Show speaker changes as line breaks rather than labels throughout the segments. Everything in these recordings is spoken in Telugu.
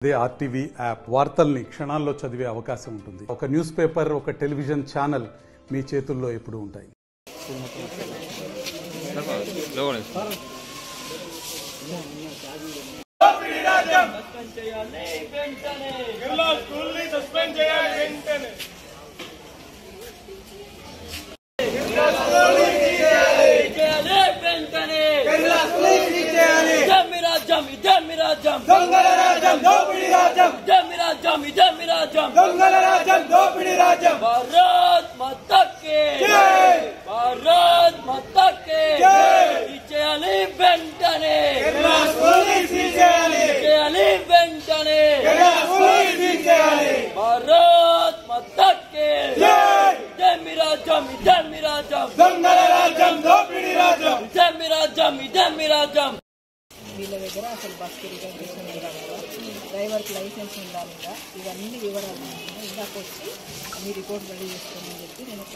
అదే ఆర్టీవీ యాప్ వార్తల్ని క్షణాల్లో చదివే అవకాశం ఉంటుంది. ఒక న్యూస్ పేపర్, ఒక టెలివిజన్ ఛానల్ మీ చేతుల్లో ఎప్పుడూ ఉంటాయి.
भारत माता के जय, भारत माता के जय. చేయాలి వెంటనే చేయాలి వెంటనే భారత్ మాతా కే జై. ఇదే రాజ్యం, ఇదే రాజ్యం, దొంగల రాజ్యం, దోపిడీ రాజ్యం, ఇదే రాజ్యం, ఇదే రాజ్యం.
వీళ్ళ దగ్గర అసలు బస్సు రిజర్వేషన్ ఉండాలి, డ్రైవర్కి లైసెన్స్ ఉండాలి, ఇవన్నీ వివరాలు ఇందాక వచ్చి అన్ని రిపోర్ట్ రెడీ చేసుకోమని చెప్పి నేను ఒక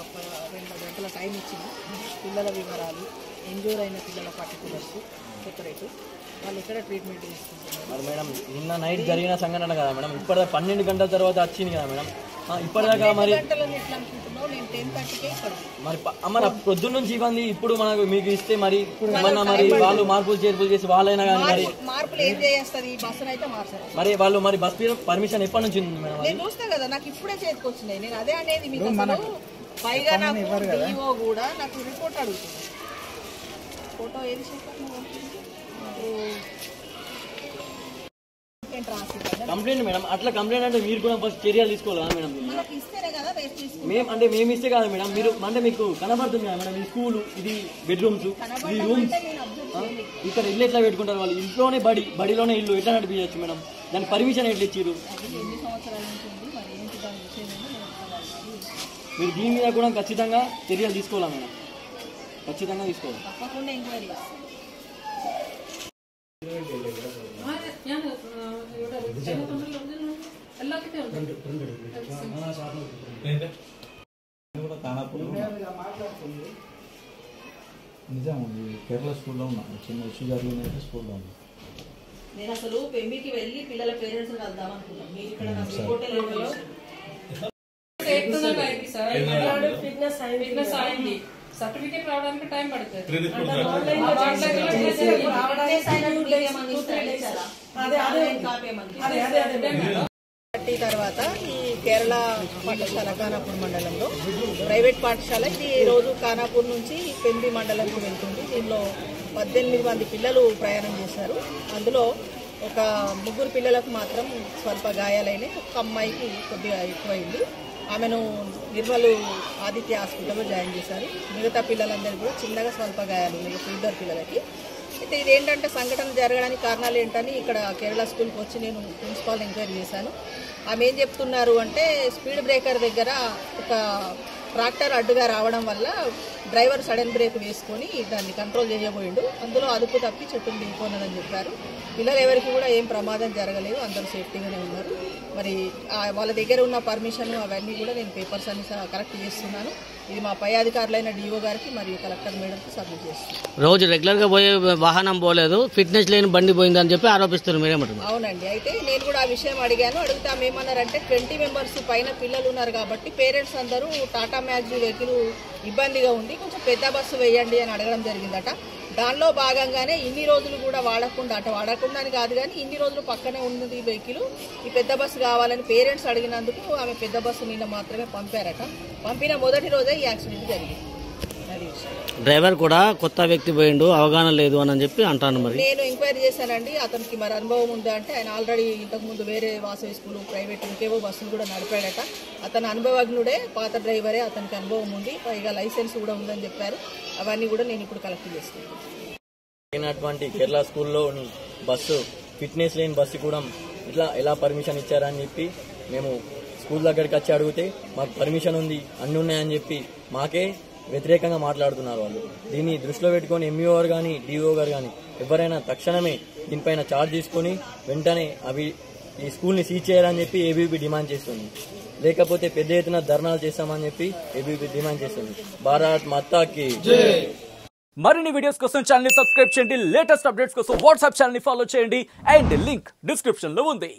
2 గంటల టైం ఇచ్చిన. పిల్లల వివరాలు, ఇంజూర్ అయిన పిల్లల పర్టికులర్స్ సెపరేట్, వాళ్ళు ఎక్కడ ట్రీట్మెంట్ తీసుకుంటున్నారు.
మరి మేడం నిన్న నైట్ జరిగిన సంఘటన కదా మేడం, ఇప్పటిదాకా 12 గంటల తర్వాత వచ్చింది కదా మేడం, ఇప్పటిదాకా మరి
గంటలను ఎట్లా అనుకుంటున్నావు? నేను 10:30కే ఇక్కడ
మరి మన పొద్దున్న నుంచి ఇవ్వండి, ఇప్పుడు మనకు మీకు ఇస్తే మరి ఏమన్నా మరి వాళ్ళు మార్పులు చేర్పులు చేసి వాళ్ళైనా కానీ మరి
మార్పులు ఏం చేస్తుంది? ఈ బస్సును అయితే మార్చారు
మరి వాళ్ళు మరి బస్ పర్మిషన్ ఎప్పటి నుంచి ఉంది మేడం?
నేను చూస్తా కదా, నాకు ఇప్పుడే చేతికి వచ్చినాయి. నేను అదే అనేది మీకు అసలు పైగా నాకు డిఓ కూడా నాకు రిపోర్ట్ అడుగుతుంది. ఫోటో ఏది
కంప్లైంట్ మేడం, అట్లా కంప్లైంట్ అంటే మీరు కూడా ఫస్ట్ చర్యలు తీసుకోవాలి మేడం. మేము ఇస్తే కాదు మేడం, మీరు అంటే మీకు కనబడుతుంది కదా మేడం, ఈ స్కూల్, ఇది బెడ్రూమ్స్, ఇది రూమ్స్, ఇక్కడ ఇల్లు ఎట్లా పెట్టుకుంటారు వాళ్ళు? ఇంట్లోనే బడిలోనే ఇల్లు ఎట్లా నడిపించచ్చు మేడం? దానికి పర్మిషన్ ఎట్లా ఇచ్చారు? మీరు దీని మీద కూడా ఖచ్చితంగా చర్యలు తీసుకోవాలా మేడం, ఖచ్చితంగా తీసుకోవాలి.
నిజం కేరళ స్కూల్లో ఉన్నా, చిన్న ఇష్యూ జరిగిన స్కూల్లో ఉన్నా.
నేను అసలు పెళ్లికి వెళ్ళి పిల్లల పేరెంట్స్ కలుద్దాం అనుకున్నాను. మీరు ఇక్కడ
సర్టిఫికేట్ రావడానికి టైం పడుతుంది.
తర్వాత ఈ కేరళ పాఠశాల ఖానాపూర్ మండలంలో ప్రైవేట్ పాఠశాల, ఇది రోజు ఖానాపూర్ నుంచి పెంబి మండలంకు వెళ్తుంది. దీనిలో 18 మంది పిల్లలు ప్రయాణం చేశారు. అందులో ఒక 3 పిల్లలకు మాత్రం స్వల్ప గాయాలైనాయి. ఒక అమ్మాయికి కొద్దిగా ఎక్కువైంది. ఆమెను నిర్మల్ ఆదిత్య హాస్పిటల్లో జాయిన్ చేశారు. మిగతా పిల్లలందరూ కూడా చిన్నగా స్వల్ప గాయాలు ఉన్నాయి, 2 పిల్లలకి. అయితే ఇదేంటంటే సంఘటన జరగడానికి కారణాలు ఏంటని ఇక్కడ కేరళ స్కూల్కి వచ్చి నేను ప్రిన్సిపాల్ ఎంక్వైరీ చేశాను. ఆమె ఏం చెప్తున్నారు అంటే, స్పీడ్ బ్రేకర్ దగ్గర ఒక ట్రాక్టర్ అడ్డుగా రావడం వల్ల డ్రైవర్ సడన్ బ్రేక్ వేసుకొని దాన్ని కంట్రోల్ చేయబోయిండు. అందులో అదుపు తప్పి చెట్టును దిగిపోయినదని చెప్పారు. పిల్లలు ఎవరికి కూడా ఏం ప్రమాదం జరగలేదు, అందరూ సేఫ్టీగానే ఉన్నారు. మరి వాళ్ళ దగ్గర ఉన్న పర్మిషన్ అవన్నీ కూడా నేను పేపర్స్ అన్ని కరెక్ట్ చేస్తున్నాను. ఇది మా పై అధికారులైన డిఓ గారికి మరియు కలెక్టర్ మేడంకి సబ్మిట్ చేస్తున్నాను.
రోజు రెగ్యులర్గా పోయే వాహనం పోలేదు, ఫిట్నెస్ లేని బండి పోయిందని చెప్పి ఆరోపిస్తున్నారు, మీరేమంటారు?
అవునండి. అయితే నేను కూడా ఆ విషయం అడిగాను. అడిగితే ఆమె ఏమన్నారంటే 20 మెంబర్స్ పైన పిల్లలు ఉన్నారు కాబట్టి పేరెంట్స్ అందరూ టాటా మ్యాజిక్ వెహికల్ ఇబ్బందిగా ఉంది, కొంచెం పెద్ద బస్సు వేయండి అని అడగడం జరిగిందట. దానిలో భాగంగానే ఇన్ని రోజులు కూడా వాడకుండా, అటు వాడకుండా అని కాదు కానీ ఇన్ని రోజులు పక్కనే ఉన్నది వెహికల్, ఈ పెద్ద బస్సు కావాలని పేరెంట్స్ అడిగినందుకు ఆమె పెద్ద బస్సు నిన్న మాత్రమే పంపారట. పంపిన మొదటి రోజే ఈ యాక్సిడెంట్ జరిగింది.
డ్రైవర్ కూడా కొత్త వ్యక్తి పోయిండు, అవగాహన లేదు అని చెప్పి అంటాను. మరి
నేను ఎంక్వైరీ చేశానండి, అతనికి మరి అనుభవం ఉందా అంటే ఆయన ఆల్రెడీ ఇంతకుముందు వేరే వాసవి స్కూల్, ప్రైవేట్ ఇంకేవో బస్సులు కూడా నడిపాడట. అతను అనుభవజ్ఞుడే, పాత డ్రైవరే, అతనికి అనుభవం ఉంది, పైగా లైసెన్స్ కూడా ఉందని చెప్పారు. అవన్నీ కూడా నేను ఇప్పుడు కలెక్ట్ చేస్తున్నాను.
కేరళ స్కూల్లో బస్సు ఫిట్నెస్ లేని బస్సు కూడా ఇట్లా ఎలా పర్మిషన్ ఇచ్చారని చెప్పి మేము స్కూల్ దగ్గరికి వచ్చి అడిగితే మాకు పర్మిషన్ ఉంది, అన్ని ఉన్నాయని చెప్పి మాకే వ్యతిరేకంగా మాట్లాడుతున్నారు వాళ్ళు. దీన్ని దృష్టిలో పెట్టుకుని ఎంఈఓ గారు కానీ డిఓ గారు కానీ ఎవరైనా తక్షణమే దీనిపైన ఛార్జ్ తీసుకుని వెంటనే ఈ స్కూల్ని సీజ్ చేయాలని చెప్పి ఏబీవీపీ డిమాండ్ చేస్తుంది. లేకపోతే పెద్ద ఎత్తున ధర్నాలు చేస్తామని చెప్పి ఏబీవీపీ డిమాండ్ చేస్తుంది. భారత్ మాతాకి జై.
మరిన్ని వీడియోస్ కోసం ఛానల్ ని సబ్స్క్రైబ్ చేయండి, లేటెస్ట్ అప్డేట్స్ కోసం వాట్సాప్ ఛానల్ ని ఫాలో చేయండి, అండ్ లింక్ డిస్క్రిప్షన్ లో ఉంది.